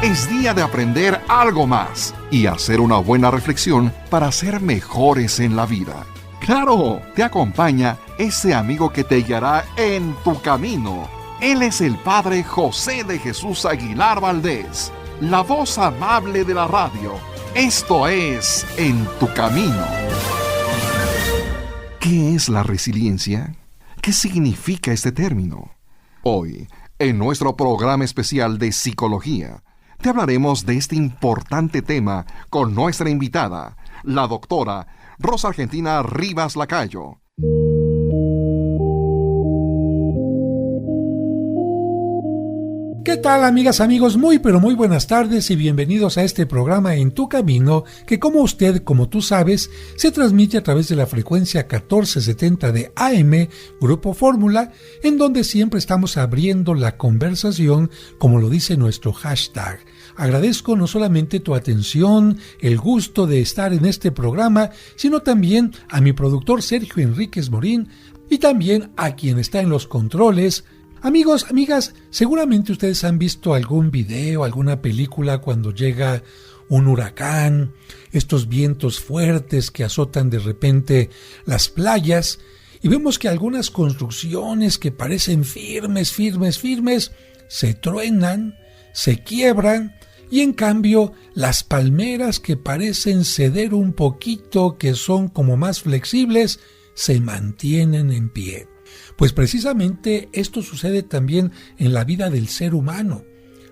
Es día de aprender algo más y hacer una buena reflexión para ser mejores en la vida. ¡Claro! Te acompaña ese amigo que te guiará en tu camino. Él es el Padre José de Jesús Aguilar Valdés, la voz amable de la radio. Esto es En tu Camino. ¿Qué es la resiliencia? ¿Qué significa este término? Hoy, en nuestro programa especial de psicología, te hablaremos de este importante tema con nuestra invitada, la doctora Rosa Argentina Rivas Lacayo. ¿Qué tal, amigas, amigos? Muy buenas tardes y bienvenidos a este programa En tu Camino, que como tú sabes, se transmite a través de la frecuencia 1470 de AM, Grupo Fórmula, en donde siempre estamos abriendo la conversación, como lo dice nuestro hashtag. Agradezco no solamente tu atención, el gusto de estar en este programa, sino también a mi productor Sergio Enríquez Morín y también a quien está en los controles. Amigos, amigas, seguramente ustedes han visto algún video, alguna película cuando llega un huracán, estos vientos fuertes que azotan de repente las playas, y vemos que algunas construcciones que parecen firmes, se truenan, se quiebran, y en cambio las palmeras que parecen ceder un poquito, que son como más flexibles, se mantienen en pie. Pues precisamente esto sucede también en la vida del ser humano.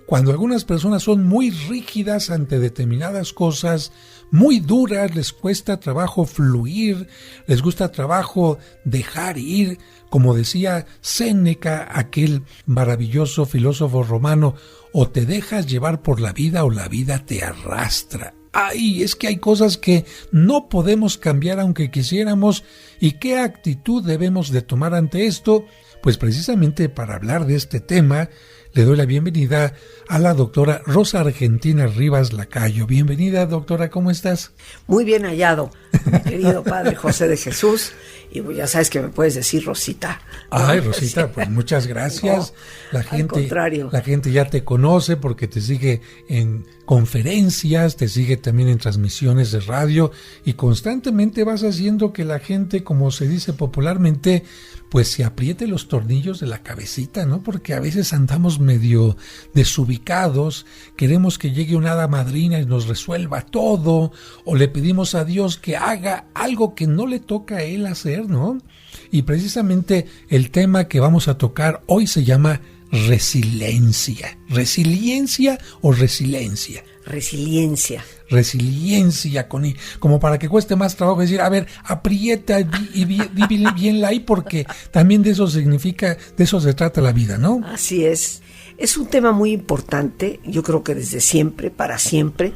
Cuando algunas personas son muy rígidas ante determinadas cosas, muy duras, les cuesta trabajo fluir, les gusta trabajo dejar ir, como decía Séneca, aquel maravilloso filósofo romano, o te dejas llevar por la vida o la vida te arrastra. ¡Ay! Es que hay cosas que no podemos cambiar aunque quisiéramos. ¿Y qué actitud debemos de tomar ante esto? Pues precisamente para hablar de este tema, le doy la bienvenida a la doctora Rosa Argentina Rivas Lacayo. Bienvenida, doctora, ¿cómo estás? Muy bien hallado, mi querido Padre José de Jesús. Y ya sabes que me puedes decir Rosita. Ay, Rosita, pues muchas gracias. No, al contrario. La gente ya te conoce porque te sigue en conferencias, te sigue también en transmisiones de radio y constantemente vas haciendo que la gente, como se dice popularmente, pues se apriete los tornillos de la cabecita, ¿no? Porque a veces andamos medio desubicados, queremos que llegue una hada madrina y nos resuelva todo, o le pedimos a Dios que haga algo que no le toca a Él hacer, ¿no? Y precisamente el tema que vamos a tocar hoy se llama resiliencia. ¿Resiliencia o resiliencia? Resiliencia. Resiliencia, como para que cueste más trabajo decir, a ver, aprieta y di bien la I, porque también de eso se trata la vida, ¿no? Así es. Es un tema muy importante, yo creo que desde siempre, para siempre,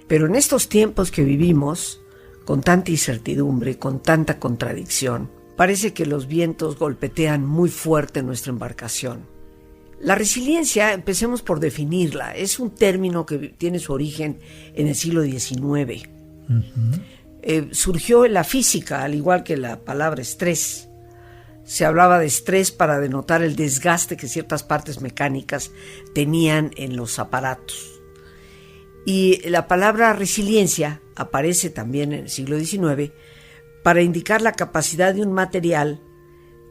pero en estos tiempos que vivimos, con tanta incertidumbre, con tanta contradicción, parece que los vientos golpetean muy fuerte nuestra embarcación. La resiliencia, empecemos por definirla, es un término que tiene su origen en el siglo XIX. Surgió en la física, al igual que la palabra estrés. Se hablaba de estrés para denotar el desgaste que ciertas partes mecánicas tenían en los aparatos. Y la palabra resiliencia aparece también en el siglo XIX para indicar la capacidad de un material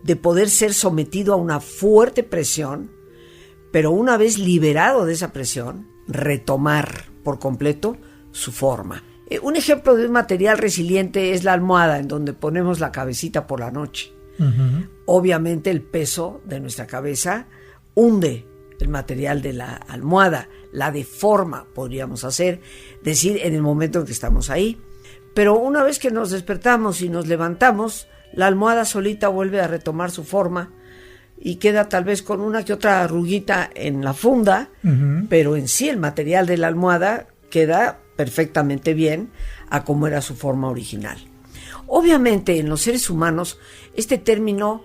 de poder ser sometido a una fuerte presión, pero una vez liberado de esa presión, retomar por completo su forma. Un ejemplo de un material resiliente es la almohada, en donde ponemos la cabecita por la noche. Obviamente el peso de nuestra cabeza hunde el material de la almohada, la deforma, podríamos decir, en el momento en que estamos ahí. Pero una vez que nos despertamos y nos levantamos, la almohada solita vuelve a retomar su forma y queda tal vez con una que otra arruguita en la funda, pero en sí el material de la almohada queda perfectamente bien a como era su forma original. Obviamente en los seres humanos este término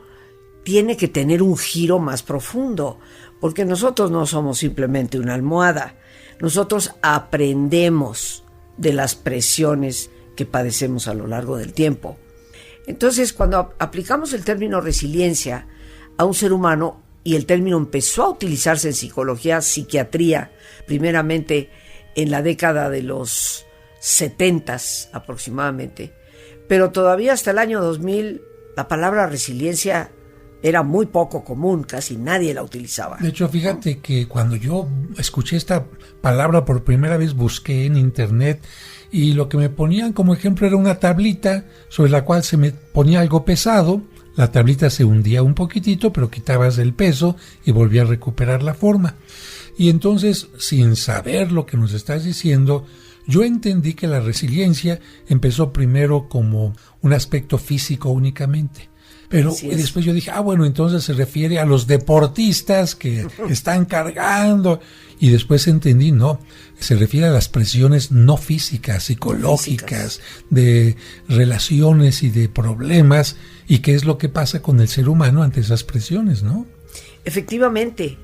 tiene que tener un giro más profundo, porque nosotros no somos simplemente una almohada, nosotros aprendemos de las presiones que padecemos a lo largo del tiempo. Entonces, cuando aplicamos el término resiliencia a un ser humano, y el término empezó a utilizarse en psicología, psiquiatría, primeramente en la década de los 70s aproximadamente, pero todavía hasta el año 2000 la palabra resiliencia era muy poco común, casi nadie la utilizaba. De hecho, fíjate que cuando yo escuché esta palabra por primera vez, busqué en internet y lo que me ponían como ejemplo era una tablita sobre la cual se me ponía algo pesado. La tablita se hundía un poquitito, pero quitabas el peso y volvía a recuperar la forma. Y entonces, sin saber lo que nos estás diciendo, yo entendí que la resiliencia empezó primero como un aspecto físico únicamente. Pero después yo dije, bueno, entonces se refiere a los deportistas que están cargando. Y después entendí, no, se refiere a las presiones no físicas, psicológicas, de relaciones y de problemas. ¿Y qué es lo que pasa con el ser humano ante esas presiones, no? Efectivamente.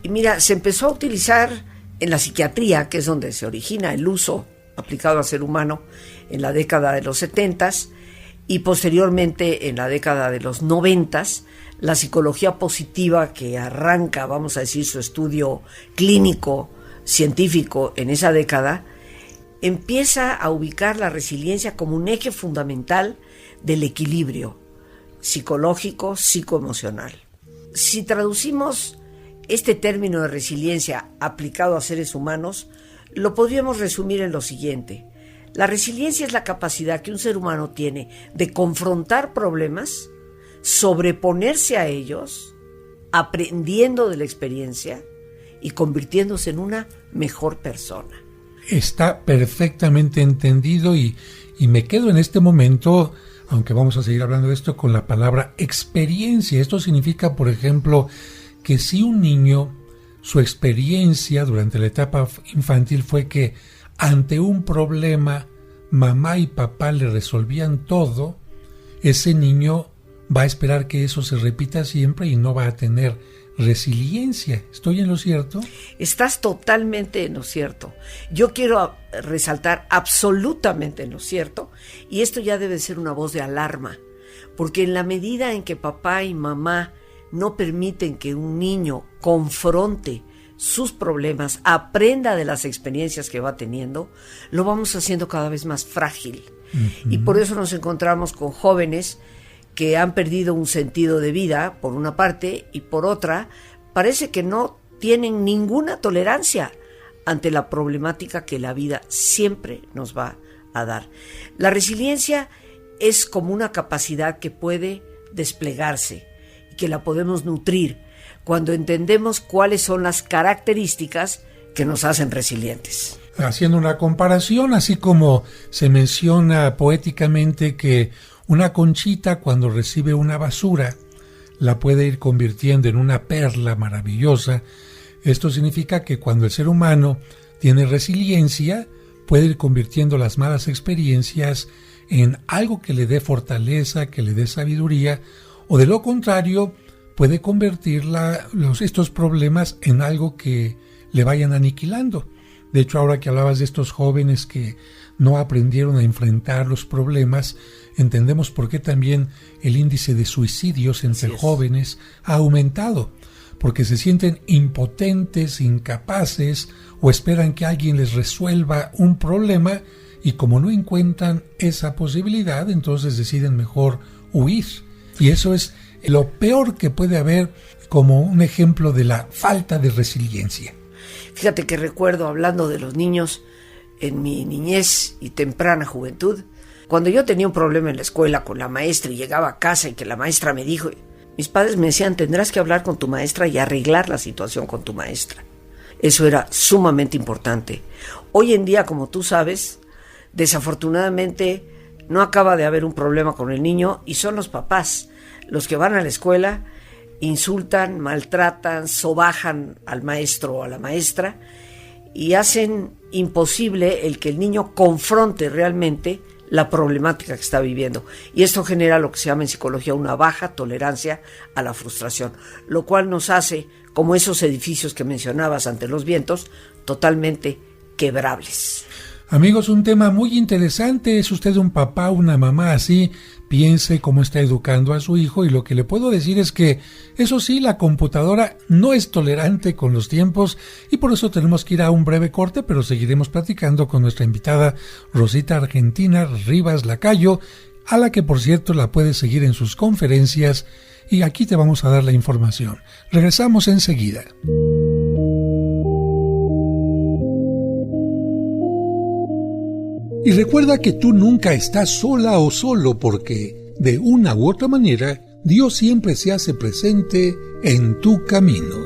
Y mira, se empezó a utilizar en la psiquiatría, que es donde se origina el uso aplicado al ser humano, en la década de los 70s, y posteriormente en la década de los 90s, la psicología positiva, que arranca, vamos a decir, su estudio clínico, científico en esa década, empieza a ubicar la resiliencia como un eje fundamental del equilibrio psicológico, psicoemocional. Si traducimos este término de resiliencia aplicado a seres humanos, lo podríamos resumir en lo siguiente. La resiliencia es la capacidad que un ser humano tiene de confrontar problemas, sobreponerse a ellos, aprendiendo de la experiencia y convirtiéndose en una mejor persona. Está perfectamente entendido y me quedo en este momento, aunque vamos a seguir hablando de esto, con la palabra experiencia. Esto significa, por ejemplo, que si un niño, su experiencia durante la etapa infantil fue que ante un problema mamá y papá le resolvían todo, ese niño va a esperar que eso se repita siempre y no va a tener resiliencia. ¿Estoy en lo cierto? Estás totalmente en lo cierto. Yo quiero resaltar absolutamente en lo cierto, y esto ya debe ser una voz de alarma, porque en la medida en que papá y mamá no permiten que un niño confronte sus problemas, aprenda de las experiencias que va teniendo, lo vamos haciendo cada vez más frágil. Uh-huh. Y por eso nos encontramos con jóvenes que han perdido un sentido de vida, por una parte, y por otra, parece que no tienen ninguna tolerancia ante la problemática que la vida siempre nos va a dar. La resiliencia es como una capacidad que puede desplegarse y que la podemos nutrir cuando entendemos cuáles son las características que nos hacen resilientes. Haciendo una comparación, así como se menciona poéticamente que una conchita, cuando recibe una basura, la puede ir convirtiendo en una perla maravillosa. Esto significa que cuando el ser humano tiene resiliencia, puede ir convirtiendo las malas experiencias en algo que le dé fortaleza, que le dé sabiduría, o de lo contrario, puede convertir estos problemas en algo que le vayan aniquilando. De hecho, ahora que hablabas de estos jóvenes que no aprendieron a enfrentar los problemas, entendemos por qué también el índice de suicidios entre jóvenes ha aumentado, porque se sienten impotentes, incapaces, o esperan que alguien les resuelva un problema, y como no encuentran esa posibilidad, entonces deciden mejor huir. Y eso es lo peor que puede haber como un ejemplo de la falta de resiliencia. Fíjate que recuerdo, hablando de los niños, en mi niñez y temprana juventud, cuando yo tenía un problema en la escuela con la maestra y llegaba a casa y que la maestra me dijo, mis padres me decían, tendrás que hablar con tu maestra y arreglar la situación con tu maestra. Eso era sumamente importante. Hoy en día, como tú sabes, desafortunadamente no acaba de haber un problema con el niño y son los papás los que van a la escuela, insultan, maltratan, sobajan al maestro o a la maestra y hacen imposible el que el niño confronte realmente la problemática que está viviendo. Y esto genera lo que se llama en psicología una baja tolerancia a la frustración, lo cual nos hace, como esos edificios que mencionabas ante los vientos, totalmente quebrables. Amigos, un tema muy interesante. ¿Es usted un papá, una mamá así? Piense cómo está educando a su hijo, y lo que le puedo decir es que, eso sí, la computadora no es tolerante con los tiempos, y por eso tenemos que ir a un breve corte, pero seguiremos platicando con nuestra invitada Rosita Argentina Rivas Lacayo, a la que por cierto la puedes seguir en sus conferencias, y aquí te vamos a dar la información. Regresamos enseguida. Y recuerda que tú nunca estás sola o solo, porque, de una u otra manera, Dios siempre se hace presente en tu camino.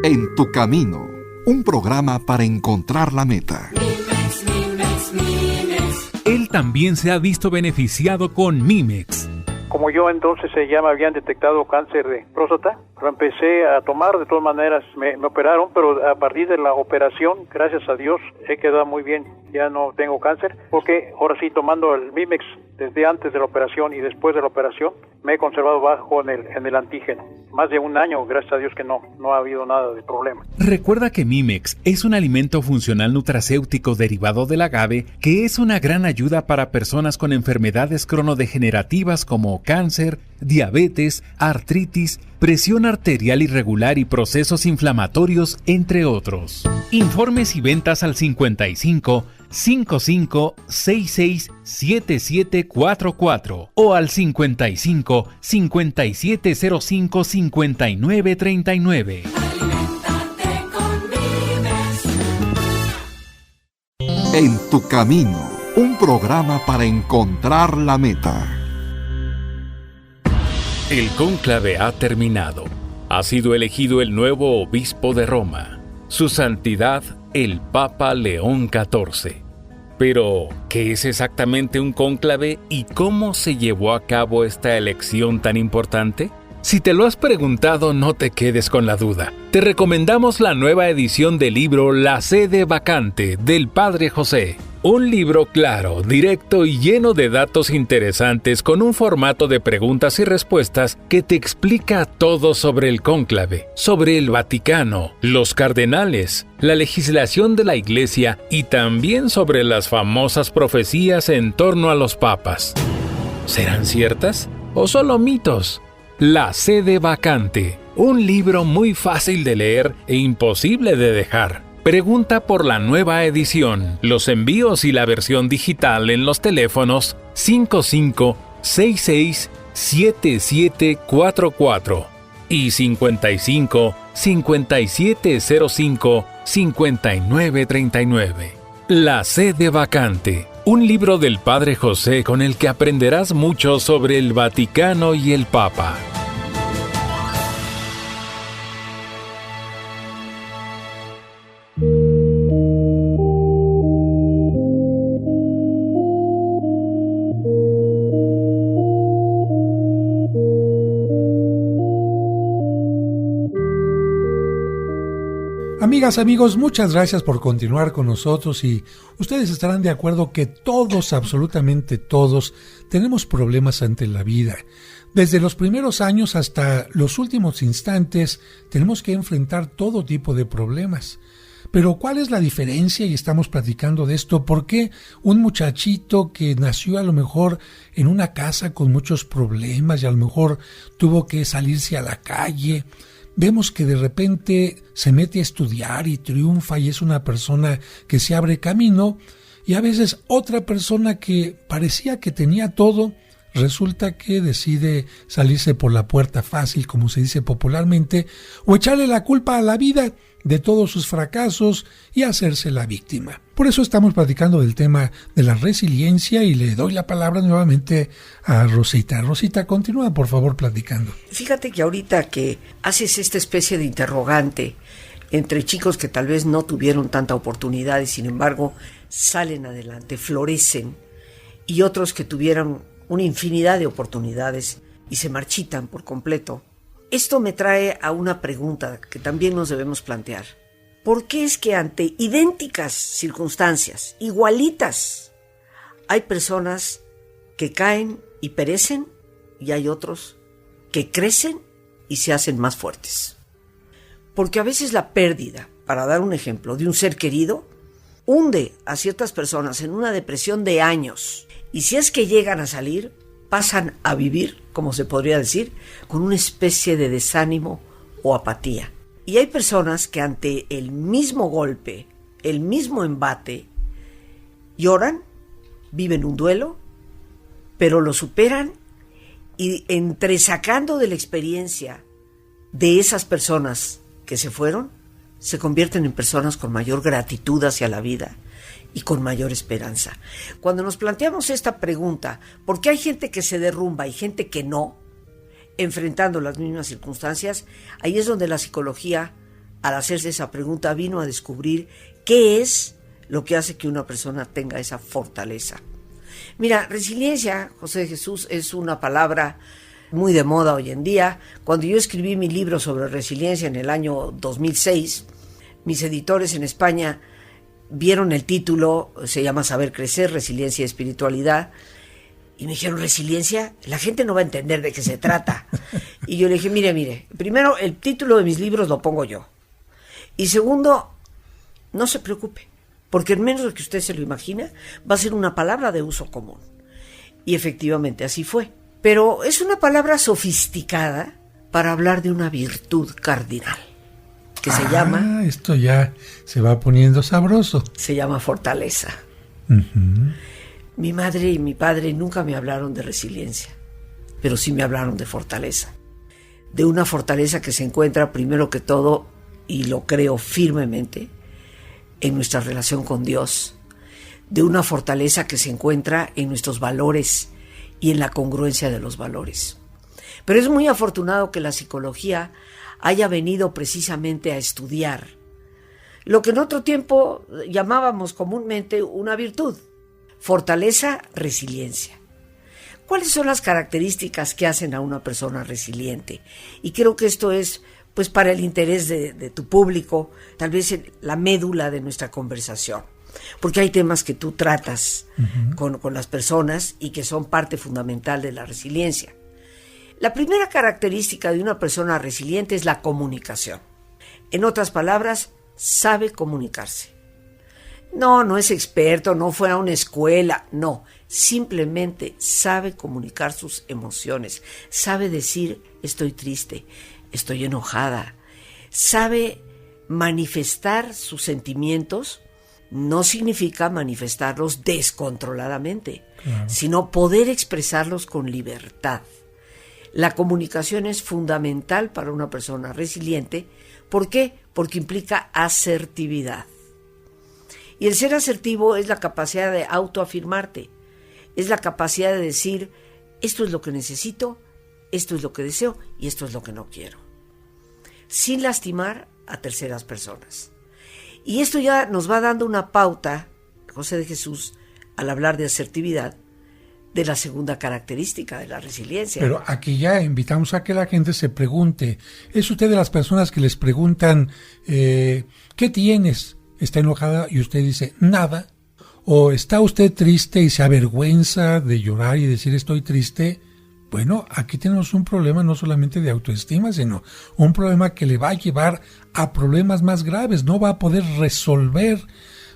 En tu camino, un programa para encontrar la meta. Él también se ha visto beneficiado con Mimex. Como yo entonces ya me habían detectado cáncer de próstata, lo empecé a tomar. De todas maneras me operaron, pero a partir de la operación, gracias a Dios, he quedado muy bien. Ya no tengo cáncer, porque ahora sí, tomando el Mimex desde antes de la operación y después de la operación, me he conservado bajo en el antígeno. Más de un año, gracias a Dios, que no ha habido nada de problema. Recuerda que Mimex es un alimento funcional nutracéutico derivado del agave que es una gran ayuda para personas con enfermedades cronodegenerativas como cáncer, diabetes, artritis, presión arterial irregular y procesos inflamatorios, entre otros. Informes y ventas al 55 55 66 7744 o al 55 5705 5939. En tu camino, un programa para encontrar la meta. El cónclave ha terminado. Ha sido elegido el nuevo obispo de Roma, Su Santidad el Papa León XIV. Pero, ¿qué es exactamente un cónclave y cómo se llevó a cabo esta elección tan importante? Si te lo has preguntado, no te quedes con la duda. Te recomendamos la nueva edición del libro La Sede Vacante del Padre José. Un libro claro, directo y lleno de datos interesantes, con un formato de preguntas y respuestas que te explica todo sobre el cónclave, sobre el Vaticano, los cardenales, la legislación de la Iglesia y también sobre las famosas profecías en torno a los papas. ¿Serán ciertas o solo mitos? La Sede Vacante, un libro muy fácil de leer e imposible de dejar. Pregunta por la nueva edición, los envíos y la versión digital en los teléfonos 55 66 7744 y 55 5705 5939. La Sede Vacante, un libro del Padre José con el que aprenderás mucho sobre el Vaticano y el Papa. Amigas, amigos, muchas gracias por continuar con nosotros, y ustedes estarán de acuerdo que todos, absolutamente todos, tenemos problemas ante la vida. Desde los primeros años hasta los últimos instantes tenemos que enfrentar todo tipo de problemas. Pero ¿cuál es la diferencia? Y estamos platicando de esto. ¿Por qué un muchachito que nació a lo mejor en una casa con muchos problemas y a lo mejor tuvo que salirse a la calle, vemos que de repente se mete a estudiar y triunfa y es una persona que se abre camino, y a veces otra persona que parecía que tenía todo, resulta que decide salirse por la puerta fácil, como se dice popularmente, o echarle la culpa a la vida de todos sus fracasos y hacerse la víctima. Por eso estamos platicando del tema de la resiliencia, y le doy la palabra nuevamente a Rosita. Rosita, continúa por favor platicando. Fíjate que ahorita que haces esta especie de interrogante entre chicos que tal vez no tuvieron tanta oportunidad y sin embargo salen adelante, florecen, y otros que tuvieron una infinidad de oportunidades y se marchitan por completo. Esto me trae a una pregunta que también nos debemos plantear. ¿Por qué es que ante idénticas circunstancias, igualitas, hay personas que caen y perecen, y hay otros que crecen y se hacen más fuertes. Porque a veces la pérdida, para dar un ejemplo, de un ser querido, hunde a ciertas personas en una depresión de años. Y si es que llegan a salir, pasan a vivir, como se podría decir, con una especie de desánimo o apatía. Y hay personas que ante el mismo golpe, el mismo embate, lloran, viven un duelo, pero lo superan y entresacando de la experiencia de esas personas que se fueron, se convierten en personas con mayor gratitud hacia la vida y con mayor esperanza. Cuando nos planteamos esta pregunta, ¿por qué hay gente que se derrumba y gente que no, enfrentando las mismas circunstancias? Ahí es donde la psicología, al hacerse esa pregunta, vino a descubrir qué es lo que hace que una persona tenga esa fortaleza. Mira, resiliencia, José de Jesús, es una palabra muy de moda hoy en día. Cuando yo escribí mi libro sobre resiliencia en el año 2006, mis editores en España vieron el título, se llama Saber Crecer, Resiliencia y Espiritualidad, y me dijeron, ¿resiliencia? La gente no va a entender de qué se trata. Y yo le dije, mire, primero, el título de mis libros lo pongo yo. Y segundo, no se preocupe, porque en menos de que usted se lo imagina, va a ser una palabra de uso común. Y efectivamente así fue. Pero es una palabra sofisticada para hablar de una virtud cardinal, que se llama... Esto ya se va poniendo sabroso. Se llama fortaleza. Uh-huh. Mi madre y mi padre nunca me hablaron de resiliencia, pero sí me hablaron de fortaleza. De una fortaleza que se encuentra primero que todo, y lo creo firmemente, en nuestra relación con Dios. De una fortaleza que se encuentra en nuestros valores y en la congruencia de los valores. Pero es muy afortunado que la psicología haya venido precisamente a estudiar lo que en otro tiempo llamábamos comúnmente una virtud: fortaleza, resiliencia. ¿Cuáles son las características que hacen a una persona resiliente? Y creo que esto es, pues, para el interés de tu público, tal vez la médula de nuestra conversación. Porque hay temas que tú tratas con las personas y que son parte fundamental de la resiliencia. La primera característica de una persona resiliente es la comunicación. En otras palabras, sabe comunicarse. No es experto, no fue a una escuela, no. Simplemente sabe comunicar sus emociones. Sabe decir, estoy triste, estoy enojada. Sabe manifestar sus sentimientos. No significa manifestarlos descontroladamente, sino poder expresarlos con libertad. La comunicación es fundamental para una persona resiliente. ¿Por qué? Porque implica asertividad. Y el ser asertivo es la capacidad de autoafirmarte. Es la capacidad de decir, esto es lo que necesito, esto es lo que deseo y esto es lo que no quiero. Sin lastimar a terceras personas. Y esto ya nos va dando una pauta, José de Jesús, al hablar de asertividad, de la segunda característica de la resiliencia. Pero aquí ya invitamos a que la gente se pregunte. ¿Es usted de las personas que les preguntan, ¿qué tienes? ¿Está enojada? Y usted dice, nada. ¿O está usted triste y se avergüenza de llorar y decir estoy triste? Bueno, aquí tenemos un problema no solamente de autoestima, sino un problema que le va a llevar a problemas más graves. No va a poder resolver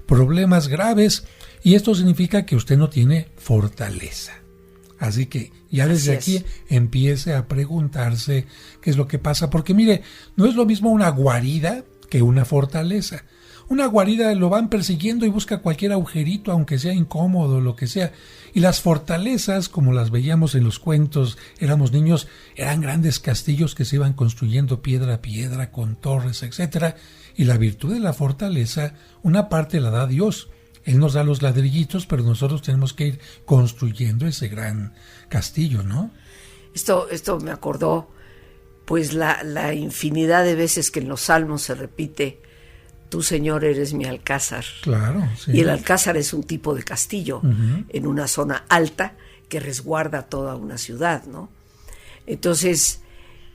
problemas graves y esto significa que usted no tiene fortaleza. Así que ya desde aquí empiece a preguntarse qué es lo que pasa. Porque mire, no es lo mismo una guarida que una fortaleza. Una guarida lo van persiguiendo y busca cualquier agujerito, aunque sea incómodo, lo que sea. Y las fortalezas, como las veíamos en los cuentos, éramos niños, eran grandes castillos que se iban construyendo piedra a piedra, con torres, etc. Y la virtud de la fortaleza, una parte la da Dios. Él nos da los ladrillitos, pero nosotros tenemos que ir construyendo ese gran castillo, ¿no? Esto me acordó, pues, la infinidad de veces que en los salmos se repite: tú, Señor, eres mi alcázar. Claro, sí. Y el alcázar es un tipo de castillo en una zona alta que resguarda toda una ciudad, ¿no? Entonces,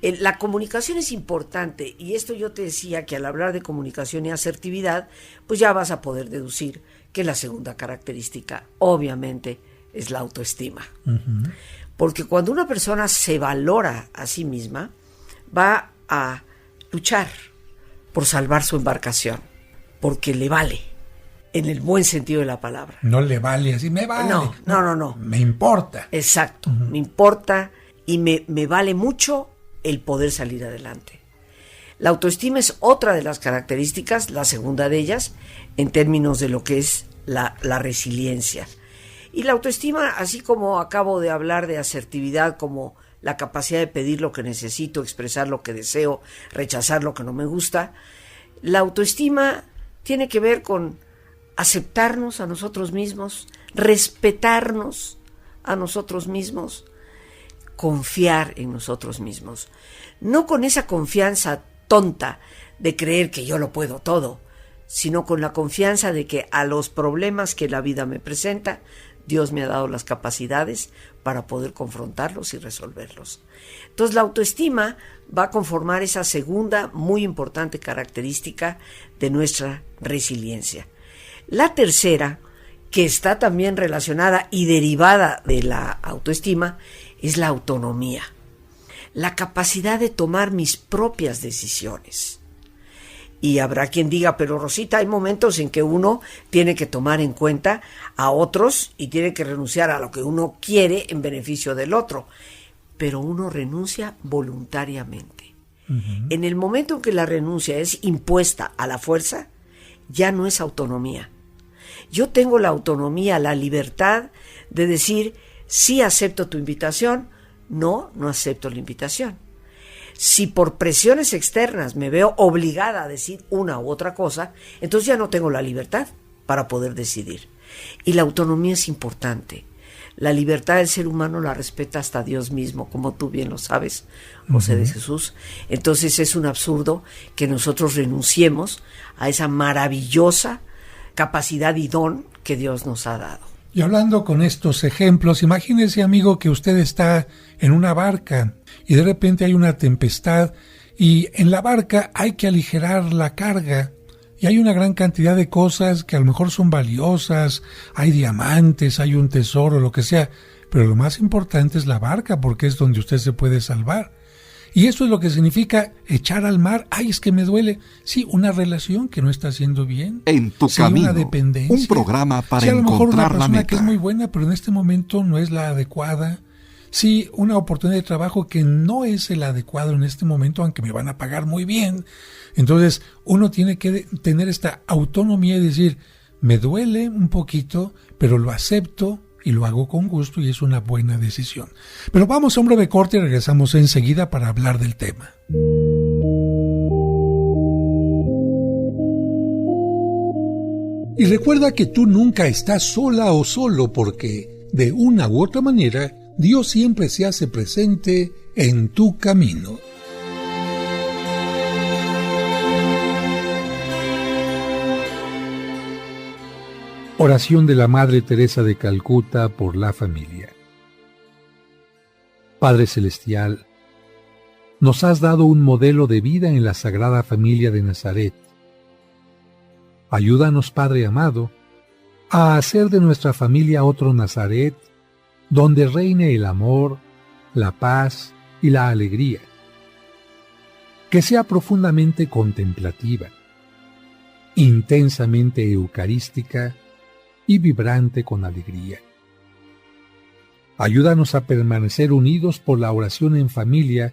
la comunicación es importante, y esto yo te decía que al hablar de comunicación y asertividad, pues ya vas a poder deducir que la segunda característica, obviamente, es la autoestima. Uh-huh. Porque cuando una persona se valora a sí misma, va a luchar por salvar su embarcación, porque le vale, en el buen sentido de la palabra. No le vale así, me vale. No. Me importa. Exacto, me importa y me vale mucho el poder salir adelante. La autoestima es otra de las características, la segunda de ellas, en términos de lo que es la resiliencia. Y la autoestima, así como acabo de hablar de asertividad como la capacidad de pedir lo que necesito, expresar lo que deseo, rechazar lo que no me gusta, la autoestima tiene que ver con aceptarnos a nosotros mismos, respetarnos a nosotros mismos, confiar en nosotros mismos. No con esa confianza tonta de creer que yo lo puedo todo, sino con la confianza de que a los problemas que la vida me presenta, Dios me ha dado las capacidades para poder confrontarlos y resolverlos. Entonces la autoestima va a conformar esa segunda muy importante característica de nuestra resiliencia. La tercera, que está también relacionada y derivada de la autoestima, es la autonomía. La capacidad de tomar mis propias decisiones. Y habrá quien diga, pero Rosita, hay momentos en que uno tiene que tomar en cuenta a otros y tiene que renunciar a lo que uno quiere en beneficio del otro. Pero uno renuncia voluntariamente. Uh-huh. En el momento en que la renuncia es impuesta a la fuerza, ya no es autonomía. Yo tengo la autonomía, la libertad de decir, sí acepto tu invitación, no acepto la invitación. Si por presiones externas me veo obligada a decir una u otra cosa, entonces ya no tengo la libertad para poder decidir. Y la autonomía es importante. La libertad del ser humano la respeta hasta Dios mismo, como tú bien lo sabes, José de Jesús. Entonces es un absurdo que nosotros renunciemos a esa maravillosa capacidad y don que Dios nos ha dado. Y hablando con estos ejemplos, imagínese, amigo, que usted está en una barca y de repente hay una tempestad y en la barca hay que aligerar la carga y hay una gran cantidad de cosas que a lo mejor son valiosas, hay diamantes, hay un tesoro, lo que sea, pero lo más importante es la barca porque es donde usted se puede salvar. Y eso es lo que significa echar al mar. Ay, es que me duele. Sí, una relación que no está haciendo bien. En tu camino, una dependencia. Un programa para sí, a lo mejor una persona la meta. Que es muy buena, pero en este momento no es la adecuada. Sí, una oportunidad de trabajo que no es el adecuado en este momento, aunque me van a pagar muy bien. Entonces, uno tiene que tener esta autonomía y decir, me duele un poquito, pero lo acepto y lo hago con gusto y es una buena decisión. Pero vamos a un breve corte y regresamos enseguida para hablar del tema. Y recuerda que tú nunca estás sola o solo porque, de una u otra manera, Dios siempre se hace presente en tu camino. Oración de la Madre Teresa de Calcuta por la familia. Padre Celestial, nos has dado un modelo de vida en la Sagrada Familia de Nazaret. Ayúdanos, Padre amado, a hacer de nuestra familia otro Nazaret, donde reine el amor, la paz y la alegría. Que sea profundamente contemplativa, intensamente eucarística y vibrante con alegría. Ayúdanos a permanecer unidos por la oración en familia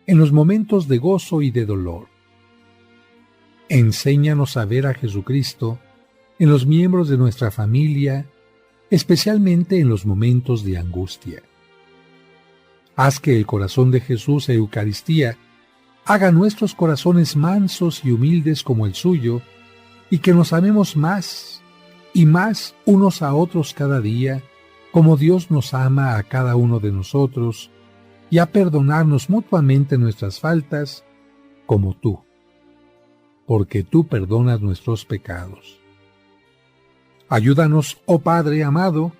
en los momentos de gozo y de dolor. Enséñanos a ver a Jesucristo en los miembros de nuestra familia, especialmente en los momentos de angustia. Haz que el corazón de Jesús e Eucaristía haga nuestros corazones mansos y humildes como el suyo, y que nos amemos más y más unos a otros cada día, como Dios nos ama a cada uno de nosotros, y a perdonarnos mutuamente nuestras faltas, como tú, porque tú perdonas nuestros pecados. Ayúdanos, oh Padre amado,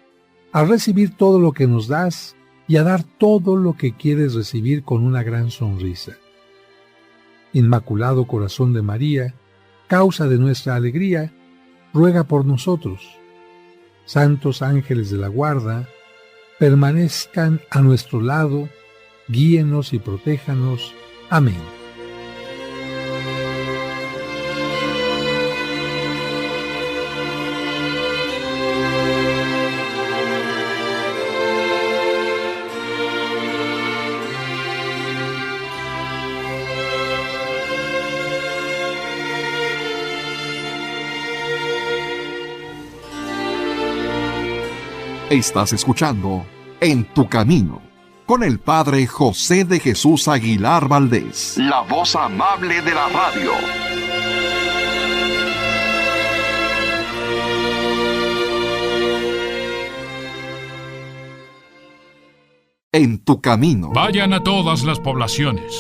a recibir todo lo que nos das y a dar todo lo que quieres recibir con una gran sonrisa. Inmaculado Corazón de María, causa de nuestra alegría, ruega por nosotros. Santos ángeles de la guarda, permanezcan a nuestro lado, guíenos y protéjanos. Amén. Estás escuchando En tu Camino con el Padre José de Jesús Aguilar Valdés, la voz amable de la radio. En tu Camino. Vayan a todas las poblaciones.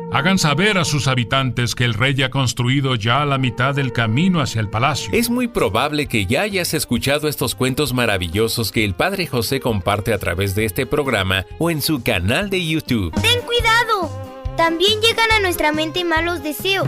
Hagan saber a sus habitantes que el rey ha construido ya la mitad del camino hacia el palacio. Es muy probable que ya hayas escuchado estos cuentos maravillosos que el Padre José comparte a través de este programa o en su canal de YouTube. ¡Ten cuidado! También llegan a nuestra mente malos deseos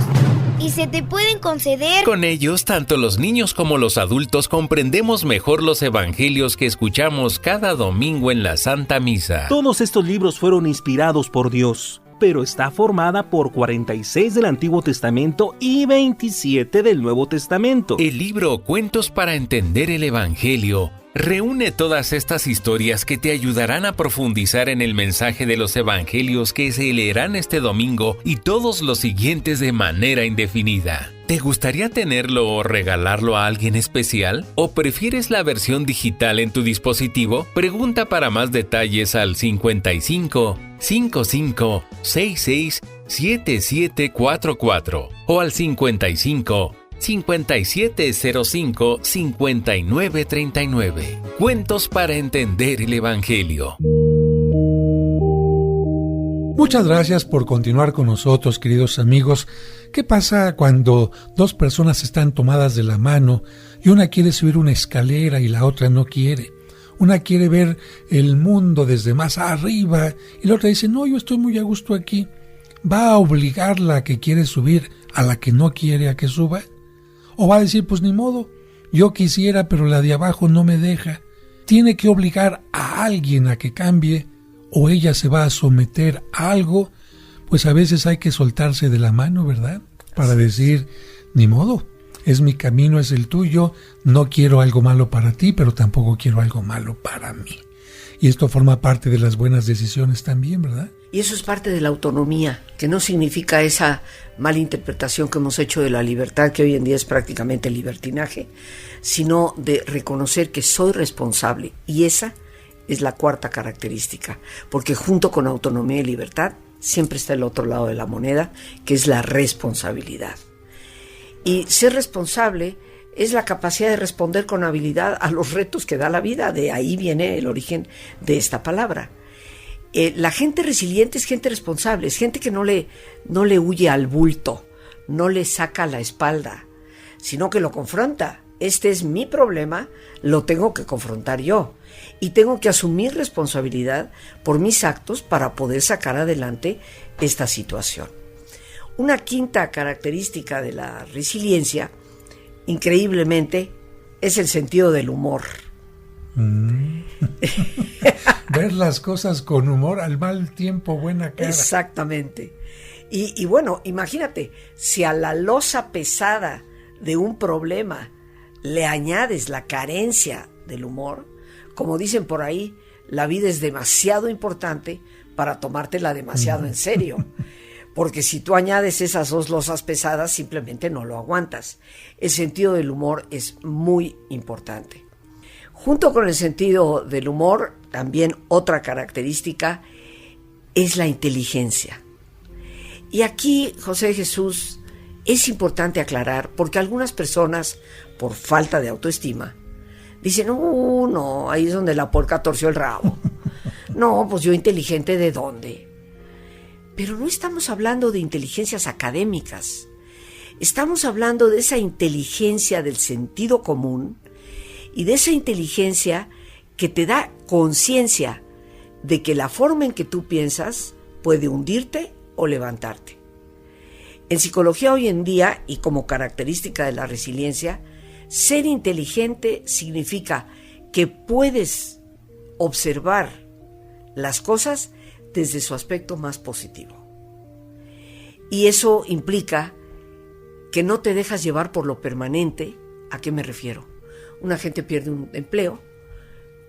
y se te pueden conceder. Con ellos, tanto los niños como los adultos comprendemos mejor los evangelios que escuchamos cada domingo en la Santa Misa. Todos estos libros fueron inspirados por Dios, pero está formada por 46 del Antiguo Testamento y 27 del Nuevo Testamento. El libro Cuentos para entender el Evangelio reúne todas estas historias que te ayudarán a profundizar en el mensaje de los evangelios que se leerán este domingo y todos los siguientes de manera indefinida. ¿Te gustaría tenerlo o regalarlo a alguien especial? ¿O prefieres la versión digital en tu dispositivo? Pregunta para más detalles al 55 55 66 7744 o al 55 5705 5939. Cuentos para entender el Evangelio. Muchas gracias por continuar con nosotros, queridos amigos. ¿Qué pasa cuando dos personas están tomadas de la mano y una quiere subir una escalera y la otra no quiere? Una quiere ver el mundo desde más arriba y la otra dice, no, yo estoy muy a gusto aquí. ¿Va a obligar la que quiere subir a la que no quiere a que suba? ¿O va a decir, pues ni modo, yo quisiera pero la de abajo no me deja? Tiene que obligar a alguien a que cambie o ella se va a someter a algo. Pues a veces hay que soltarse de la mano, ¿verdad? Para decir, ni modo, es mi camino, es el tuyo, no quiero algo malo para ti, pero tampoco quiero algo malo para mí. Y esto forma parte de las buenas decisiones también, ¿verdad? Y eso es parte de la autonomía, que no significa esa mala interpretación que hemos hecho de la libertad, que hoy en día es prácticamente libertinaje, sino de reconocer que soy responsable. Y esa es la cuarta característica, porque junto con autonomía y libertad siempre está el otro lado de la moneda, que es la responsabilidad. Y ser responsable es la capacidad de responder con habilidad a los retos que da la vida. De ahí viene el origen de esta palabra. La gente resiliente es gente responsable, es gente que no le huye al bulto, no le saca la espalda, sino que lo confronta. Este es mi problema, lo tengo que confrontar yo y tengo que asumir responsabilidad por mis actos para poder sacar adelante esta situación. Una quinta característica de la resiliencia, increíblemente, es el sentido del humor. Ver las cosas con humor, al mal tiempo buena cara. Exactamente. Y bueno, imagínate, si a la losa pesada de un problema le añades la carencia del humor, como dicen por ahí, la vida es demasiado importante para tomártela demasiado en serio. Porque si tú añades esas dos losas pesadas, simplemente no lo aguantas. El sentido del humor es muy importante. Junto con el sentido del humor, también otra característica es la inteligencia. Y aquí, José de Jesús, es importante aclarar, porque algunas personas, por falta de autoestima, dicen, no, ahí es donde la puerca torció el rabo. No, pues yo inteligente, ¿de dónde? Pero no estamos hablando de inteligencias académicas. Estamos hablando de esa inteligencia del sentido común y de esa inteligencia que te da conciencia de que la forma en que tú piensas puede hundirte o levantarte. En psicología hoy en día, y como característica de la resiliencia, ser inteligente significa que puedes observar las cosas desde su aspecto más positivo. Y eso implica que no te dejas llevar por lo permanente. ¿A qué me refiero? Una gente pierde un empleo.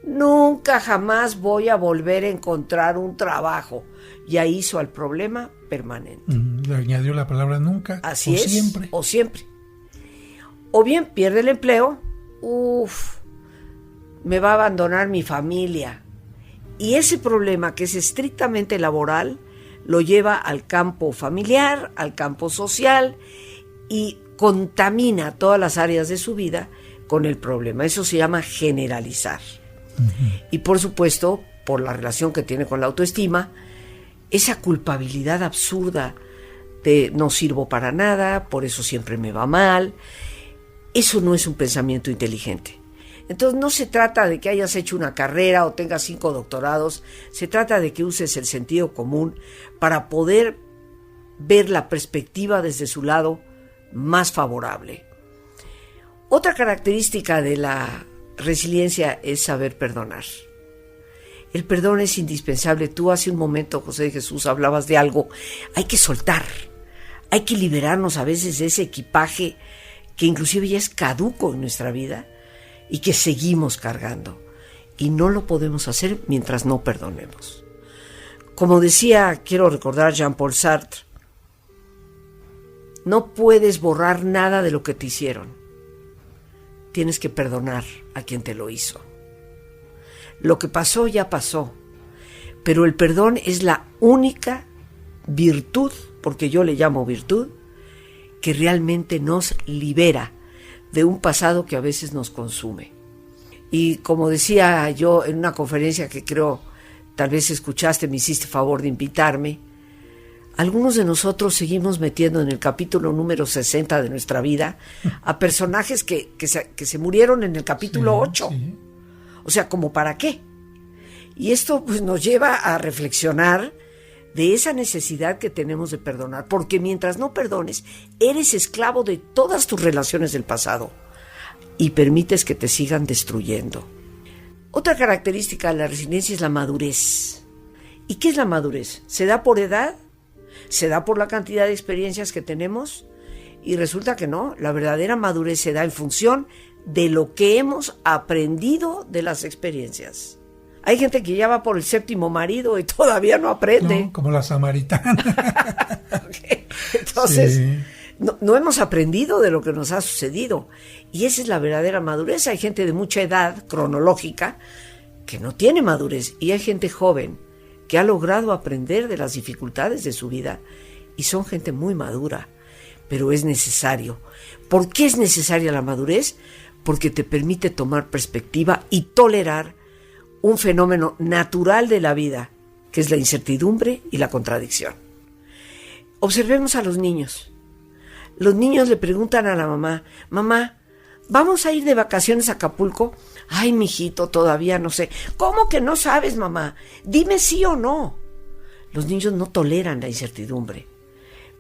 Nunca jamás voy a volver a encontrar un trabajo. Ya hizo al problema permanente. Le añadió la palabra nunca. Así o es. Siempre. O siempre. O bien pierde el empleo. Me va a abandonar mi familia. Y ese problema, que es estrictamente laboral, lo lleva al campo familiar, al campo social, y contamina todas las áreas de su vida con el problema. Eso se llama generalizar. Y por supuesto, por la relación que tiene con la autoestima, esa culpabilidad absurda de no sirvo para nada, por eso siempre me va mal. Eso no es un pensamiento inteligente. Entonces no se trata de que hayas hecho una carrera o tengas 5 doctorados, se trata de que uses el sentido común para poder ver la perspectiva desde su lado más favorable. Otra característica de la resiliencia es saber perdonar. El perdón es indispensable. Tú hace un momento, José de Jesús, hablabas de algo. Hay que soltar, hay que liberarnos a veces de ese equipaje que inclusive ya es caduco en nuestra vida y que seguimos cargando. Y no lo podemos hacer mientras no perdonemos. Como decía, quiero recordar Jean-Paul Sartre, no puedes borrar nada de lo que te hicieron. Tienes que perdonar a quien te lo hizo. Lo que pasó ya pasó, pero el perdón es la única virtud, porque yo le llamo virtud, que realmente nos libera de un pasado que a veces nos consume. Y como decía yo en una conferencia que creo tal vez escuchaste, me hiciste favor de invitarme, algunos de nosotros seguimos metiendo en el capítulo número 60 de nuestra vida a personajes que se murieron en el capítulo 8. Sí. O sea, ¿como para qué? Y esto pues nos lleva a reflexionar de esa necesidad que tenemos de perdonar, porque mientras no perdones, eres esclavo de todas tus relaciones del pasado y permites que te sigan destruyendo. Otra característica de la resiliencia es la madurez. ¿Y qué es la madurez? ¿Se da por edad? ¿Se da por la cantidad de experiencias que tenemos? Y resulta que no, la verdadera madurez se da en función de lo que hemos aprendido de las experiencias. Hay gente que ya va por el 7º marido y todavía no aprende. No, como la samaritana. Okay. Entonces, sí. no hemos aprendido de lo que nos ha sucedido. Y esa es la verdadera madurez. Hay gente de mucha edad cronológica que no tiene madurez. Y hay gente joven que ha logrado aprender de las dificultades de su vida. Y son gente muy madura. Pero es necesario. ¿Por qué es necesaria la madurez? Porque te permite tomar perspectiva y tolerar un fenómeno natural de la vida, que es la incertidumbre y la contradicción. Observemos a los niños. Los niños le preguntan a la mamá, mamá, ¿vamos a ir de vacaciones a Acapulco? Ay, mijito, todavía no sé. ¿Cómo que no sabes, mamá? Dime sí o no. Los niños no toleran la incertidumbre.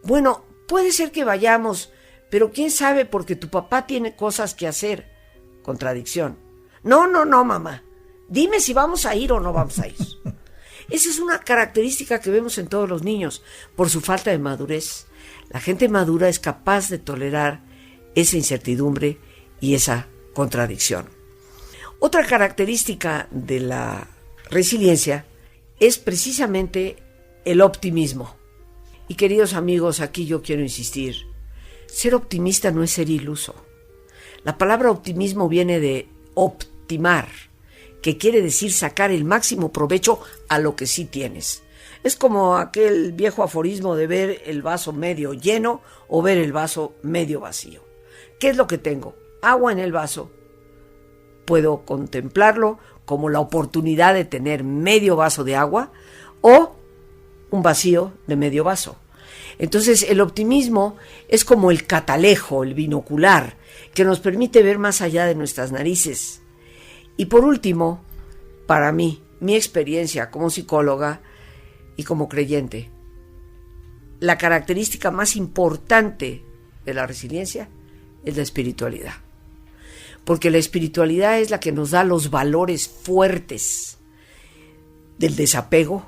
Bueno, puede ser que vayamos, pero quién sabe porque tu papá tiene cosas que hacer. Contradicción. No, mamá. Dime si vamos a ir o no vamos a ir. Esa es una característica que vemos en todos los niños por su falta de madurez. La gente madura es capaz de tolerar esa incertidumbre y esa contradicción. Otra característica de la resiliencia es precisamente el optimismo. Y queridos amigos, aquí yo quiero insistir, ser optimista no es ser iluso. La palabra optimismo viene de optimar, que quiere decir sacar el máximo provecho a lo que sí tienes. Es como aquel viejo aforismo de ver el vaso medio lleno o ver el vaso medio vacío. ¿Qué es lo que tengo? Agua en el vaso. Puedo contemplarlo como la oportunidad de tener medio vaso de agua o un vacío de medio vaso. Entonces el optimismo es como el catalejo, el binocular, que nos permite ver más allá de nuestras narices. Y por último, para mí, mi experiencia como psicóloga y como creyente, la característica más importante de la resiliencia es la espiritualidad. Porque la espiritualidad es la que nos da los valores fuertes del desapego,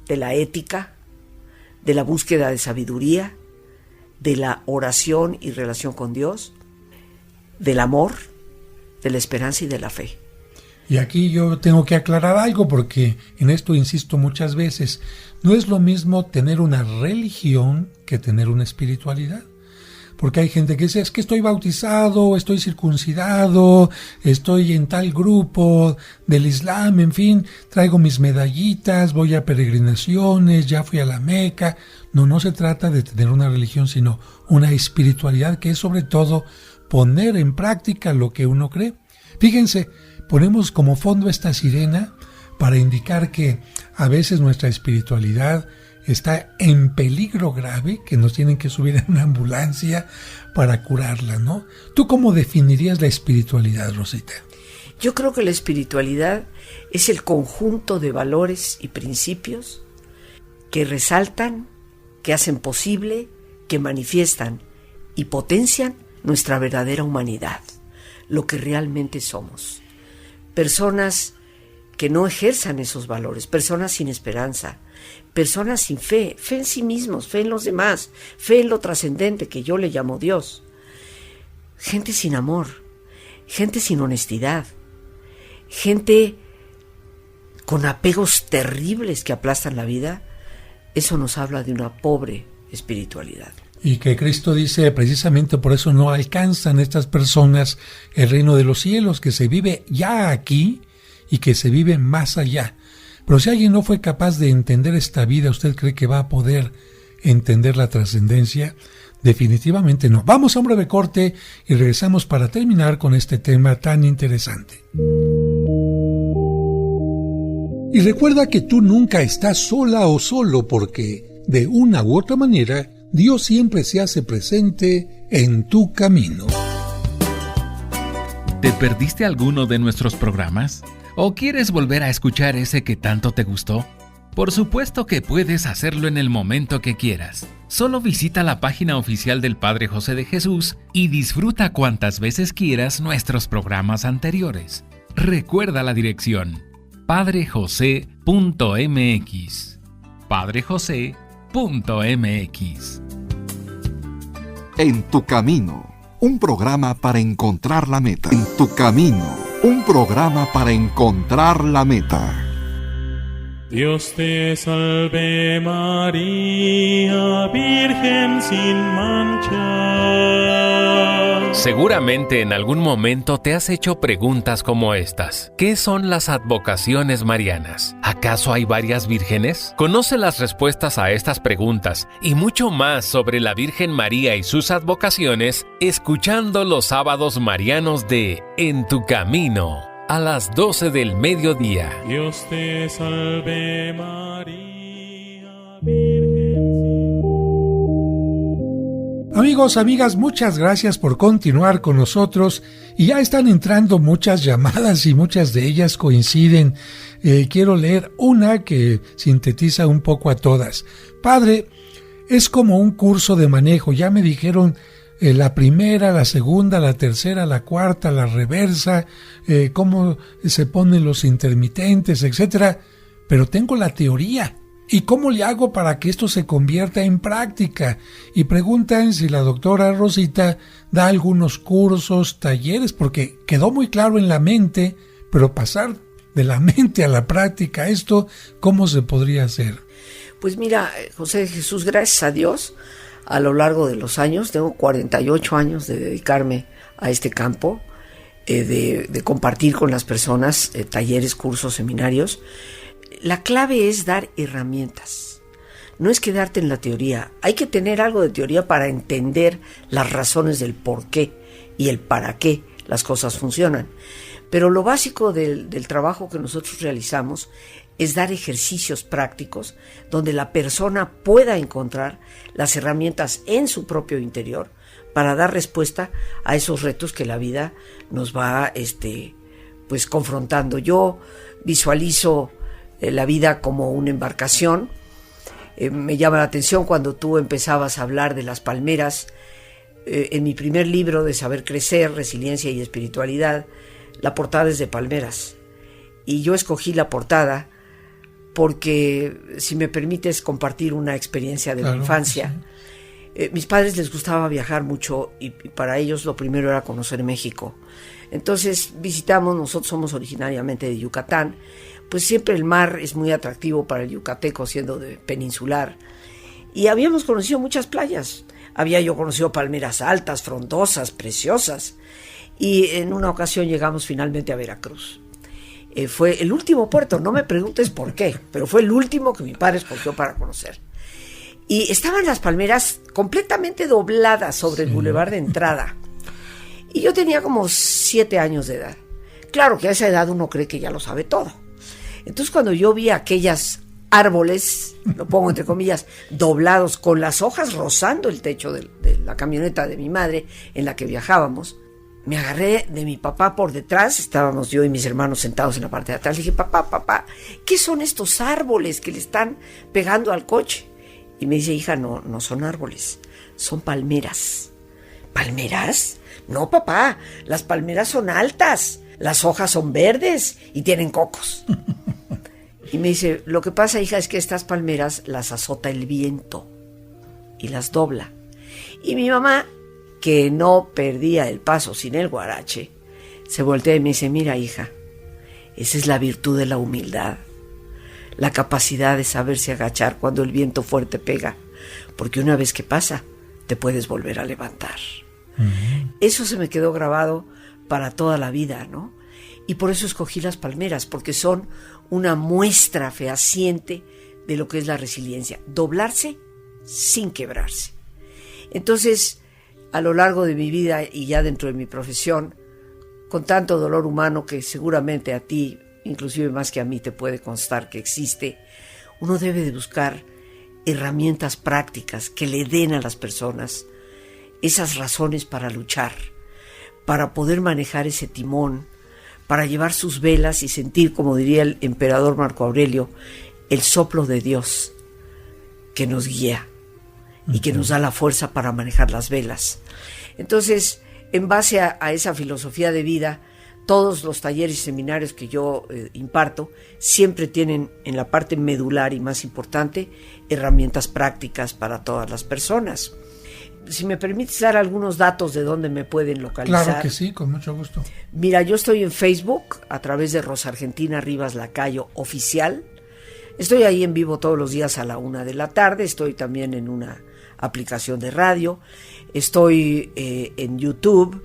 de la ética, de la búsqueda de sabiduría, de la oración y relación con Dios, del amor, de la esperanza y de la fe. Y aquí yo tengo que aclarar algo, porque en esto insisto muchas veces. No es lo mismo tener una religión que tener una espiritualidad. Porque hay gente que dice, es que estoy bautizado, estoy circuncidado, estoy en tal grupo del Islam, en fin, traigo mis medallitas, voy a peregrinaciones, ya fui a la Meca. No se trata de tener una religión, sino una espiritualidad que es sobre todo poner en práctica lo que uno cree. Fíjense, ponemos como fondo esta sirena para indicar que a veces nuestra espiritualidad está en peligro grave, que nos tienen que subir en una ambulancia para curarla, ¿no? ¿Tú cómo definirías la espiritualidad, Rosita? Yo creo que la espiritualidad es el conjunto de valores y principios que resaltan, que hacen posible, que manifiestan y potencian nuestra verdadera humanidad, lo que realmente somos. Personas que no ejerzan esos valores, personas sin esperanza, personas sin fe, fe en sí mismos, fe en los demás, fe en lo trascendente que yo le llamo Dios. Gente sin amor, gente sin honestidad, gente con apegos terribles que aplastan la vida. Eso nos habla de una pobre espiritualidad. Y que Cristo dice, precisamente por eso no alcanzan estas personas el reino de los cielos, que se vive ya aquí y que se vive más allá. Pero si alguien no fue capaz de entender esta vida, ¿usted cree que va a poder entender la trascendencia? Definitivamente no. Vamos a un breve corte y regresamos para terminar con este tema tan interesante. Y recuerda que tú nunca estás sola o solo, porque de una u otra manera Dios siempre se hace presente en tu camino. ¿Te perdiste alguno de nuestros programas? ¿O quieres volver a escuchar ese que tanto te gustó? Por supuesto que puedes hacerlo en el momento que quieras. Solo visita la página oficial del Padre José de Jesús y disfruta cuantas veces quieras nuestros programas anteriores. Recuerda la dirección: padrejose.mx. padrejose.mx. En tu camino, un programa para encontrar la meta. En tu camino, un programa para encontrar la meta. Dios te salve María, Virgen sin mancha. Seguramente en algún momento te has hecho preguntas como estas. ¿Qué son las advocaciones marianas? ¿Acaso hay varias vírgenes? Conoce las respuestas a estas preguntas y mucho más sobre la Virgen María y sus advocaciones escuchando los sábados marianos de En tu Camino, a las 12 del mediodía. Dios te salve María, Virgen sin... Amigos, amigas, muchas gracias por continuar con nosotros. Y ya están entrando muchas llamadas y muchas de ellas coinciden. Quiero leer una que sintetiza un poco a todas. Padre, es como un curso de manejo. Ya me dijeron la primera, la segunda, la tercera, la cuarta, la reversa, cómo se ponen los intermitentes, etcétera. Pero tengo la teoría. ¿Y cómo le hago para que esto se convierta en práctica? Y preguntan si la doctora Rosita da algunos cursos, talleres, porque quedó muy claro en la mente, pero pasar de la mente a la práctica, esto, ¿cómo se podría hacer? Pues mira, José de Jesús, gracias a Dios, a lo largo de los años, tengo 48 años de dedicarme a este campo, de compartir con las personas talleres, cursos, seminarios. La clave es dar herramientas, no es quedarte en la teoría. Hay que tener algo de teoría para entender las razones del por qué y el para qué las cosas funcionan. Pero lo básico del trabajo que nosotros realizamos es dar ejercicios prácticos donde la persona pueda encontrar las herramientas en su propio interior para dar respuesta a esos retos que la vida nos va pues confrontando. Yo visualizo la vida como una embarcación. Me llama la atención cuando tú empezabas a hablar de las palmeras. En mi primer libro de Saber Crecer, Resiliencia y Espiritualidad, la portada es de palmeras. Y yo escogí la portada porque si me permites compartir una experiencia de mi infancia. Sí. Mis padres les gustaba viajar mucho y para ellos lo primero era conocer México. Entonces nosotros somos originariamente de Yucatán, pues siempre el mar es muy atractivo para el yucateco siendo de peninsular. Y habíamos conocido muchas playas. Había yo conocido palmeras altas, frondosas, preciosas. Y en una ocasión llegamos finalmente a Veracruz. Fue el último puerto, no me preguntes por qué, pero fue el último que mi padre escogió para conocer. Y estaban las palmeras completamente dobladas sobre el bulevar de entrada. Y yo tenía como 7 años de edad. Claro que a esa edad uno cree que ya lo sabe todo. Entonces cuando yo vi aquellas árboles, lo pongo entre comillas, doblados, con las hojas rozando el techo de la camioneta de mi madre en la que viajábamos, me agarré de mi papá por detrás, estábamos yo y mis hermanos sentados en la parte de atrás, le dije, papá, ¿qué son estos árboles que le están pegando al coche? Y me dice, hija, no son árboles, son palmeras. ¿Palmeras? No, papá, las palmeras son altas, las hojas son verdes y tienen cocos. Y me dice, lo que pasa, hija, es que estas palmeras las azota el viento y las dobla. Y mi mamá, que no perdía el paso sin el guarache, se voltea y me dice, mira, hija, esa es la virtud de la humildad, la capacidad de saberse agachar cuando el viento fuerte pega, porque una vez que pasa, te puedes volver a levantar. Uh-huh. Eso se me quedó grabado para toda la vida, ¿no? Y por eso escogí las palmeras, porque son una muestra fehaciente de lo que es la resiliencia, doblarse sin quebrarse. Entonces, a lo largo de mi vida y ya dentro de mi profesión, con tanto dolor humano que seguramente a ti, inclusive más que a mí, te puede constar que existe, uno debe de buscar herramientas prácticas que le den a las personas esas razones para luchar, para poder manejar ese timón, para llevar sus velas y sentir, como diría el emperador Marco Aurelio, el soplo de Dios que nos guía y que nos da la fuerza para manejar las velas. Entonces, en base a esa filosofía de vida, todos los talleres y seminarios que yo imparto siempre tienen en la parte medular y más importante herramientas prácticas para todas las personas. Si me permites dar algunos datos de dónde me pueden localizar. Claro que sí, con mucho gusto. Mira, yo estoy en Facebook a través de Rosa Argentina Rivas Lacayo Oficial. Estoy ahí en vivo todos los días a la 1 de la tarde. Estoy también en una aplicación de radio. Estoy en YouTube.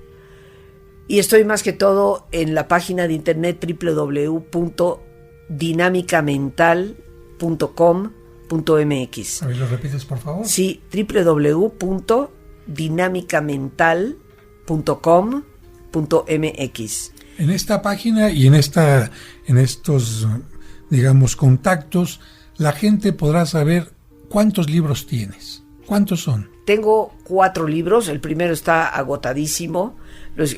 Y estoy más que todo en la página de internet www.dinamicamental.com.mx. A ver, ¿lo repites, por favor? Sí, www.dinamicamental.com.mx. En esta página y en estos, digamos, contactos, la gente podrá saber cuántos libros tienes. ¿Cuántos son? Tengo 4 libros. El primero está agotadísimo.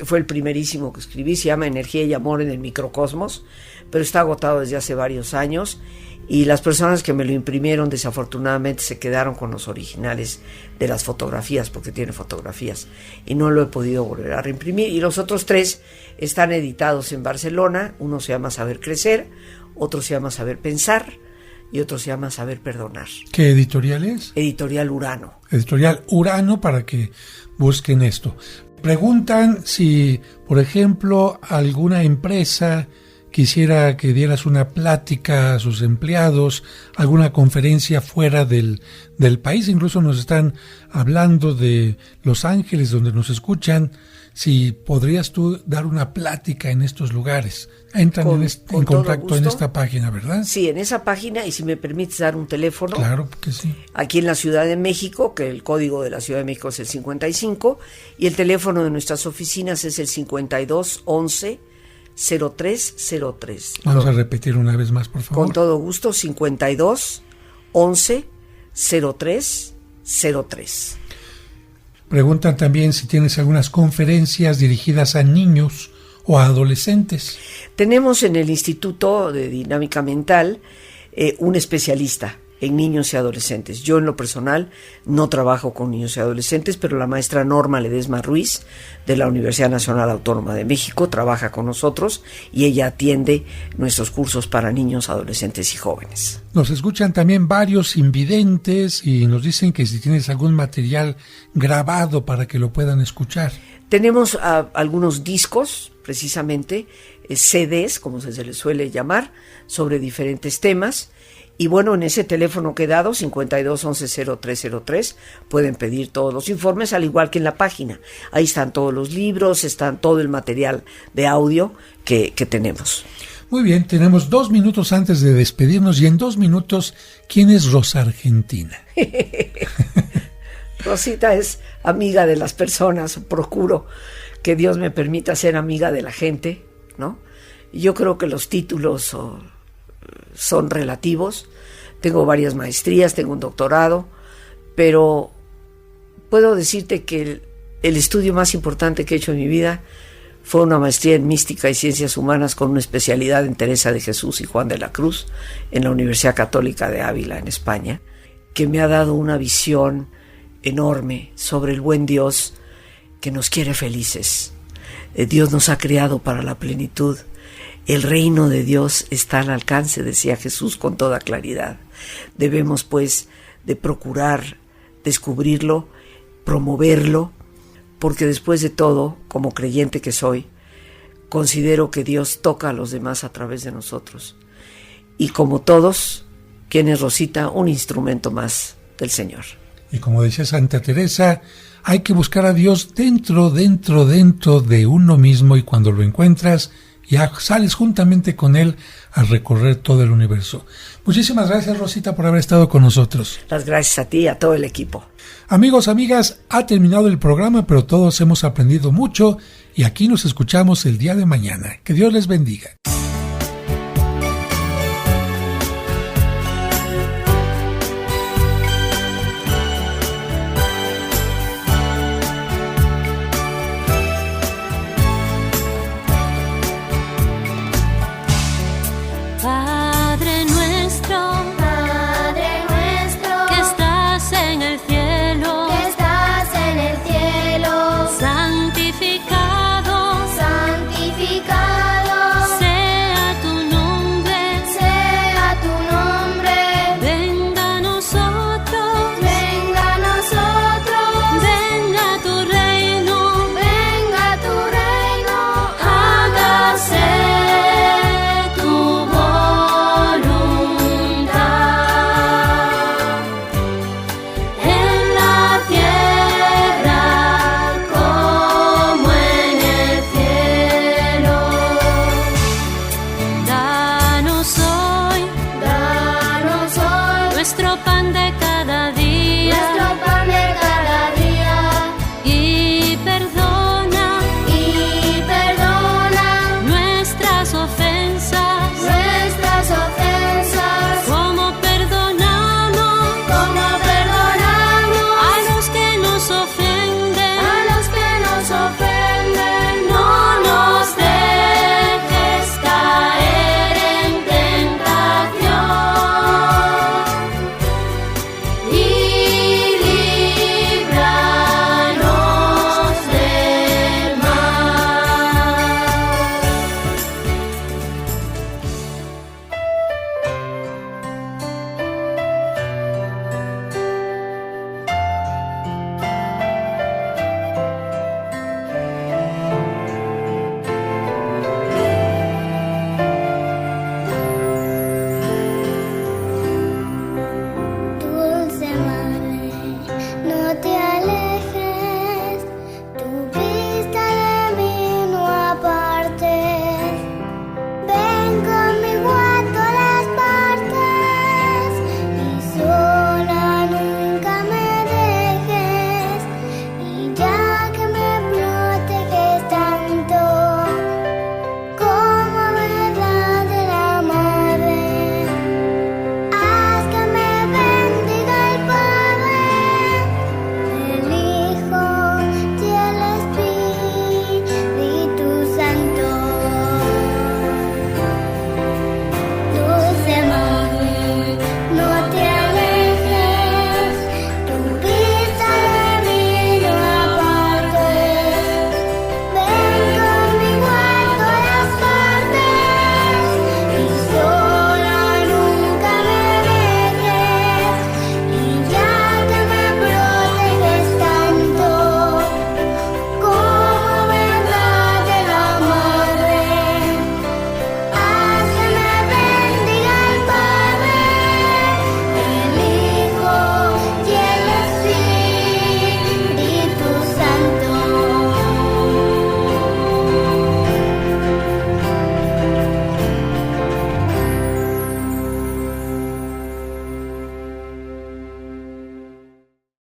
Fue el primerísimo que escribí. Se llama Energía y Amor en el Microcosmos, pero está agotado desde hace varios años. Y las personas que me lo imprimieron desafortunadamente se quedaron con los originales de las fotografías, porque tiene fotografías, y no lo he podido volver a reimprimir. Y los otros 3 están editados en Barcelona. Uno se llama Saber Crecer, otro se llama Saber Pensar y otro se llama Saber Perdonar. ¿Qué editorial es? Editorial Urano. Editorial Urano, para que busquen esto. Preguntan si, por ejemplo, alguna empresa quisiera que dieras una plática a sus empleados, alguna conferencia fuera del país. Incluso nos están hablando de Los Ángeles, donde nos escuchan. Si podrías tú dar una plática en estos lugares. Entran en contacto en esta página, ¿verdad? Sí, en esa página, y si me permites dar un teléfono. Claro que sí. Aquí en la Ciudad de México, que el código de la Ciudad de México es el 55, y el teléfono de nuestras oficinas es el 5211 0303. Vamos a repetir una vez más, por favor. Con todo gusto, 52 11 03 03. Preguntan también si tienes algunas conferencias dirigidas a niños o a adolescentes. Tenemos en el Instituto de Dinámica Mental un especialista en niños y adolescentes. Yo en lo personal no trabajo con niños y adolescentes, pero la maestra Norma Ledesma Ruiz de la Universidad Nacional Autónoma de México trabaja con nosotros y ella atiende nuestros cursos para niños, adolescentes y jóvenes. Nos escuchan también varios invidentes y nos dicen que si tienes algún material grabado para que lo puedan escuchar. Tenemos algunos discos, precisamente, CDs, como se les suele llamar, sobre diferentes temas. Y bueno, en ese teléfono que he dado, 5211-0303, pueden pedir todos los informes, al igual que en la página. Ahí están todos los libros, están todo el material de audio que tenemos. Muy bien, tenemos 2 minutos antes de despedirnos y en 2 minutos, ¿quién es Rosa Argentina? Rosita es amiga de las personas, procuro que Dios me permita ser amiga de la gente, ¿no? Yo creo que los títulos son relativos. Tengo varias maestrías, tengo un doctorado, pero puedo decirte que el estudio más importante que he hecho en mi vida fue una maestría en mística y ciencias humanas con una especialidad en Teresa de Jesús y Juan de la Cruz en la Universidad Católica de Ávila, en España, que me ha dado una visión enorme sobre el buen Dios que nos quiere felices. Dios nos ha creado para la plenitud. El reino de Dios está al alcance, decía Jesús con toda claridad. Debemos, pues, de procurar descubrirlo, promoverlo, porque después de todo, como creyente que soy, considero que Dios toca a los demás a través de nosotros. Y como todos, ¿quién es Rosita? Un instrumento más del Señor. Y como decía Santa Teresa, hay que buscar a Dios dentro de uno mismo, y cuando lo encuentras, ya sales juntamente con Él a recorrer todo el universo. Muchísimas gracias, Rosita, por haber estado con nosotros. Las gracias a ti y a todo el equipo. Amigos, amigas, ha terminado el programa, pero todos hemos aprendido mucho y aquí nos escuchamos el día de mañana. Que Dios les bendiga.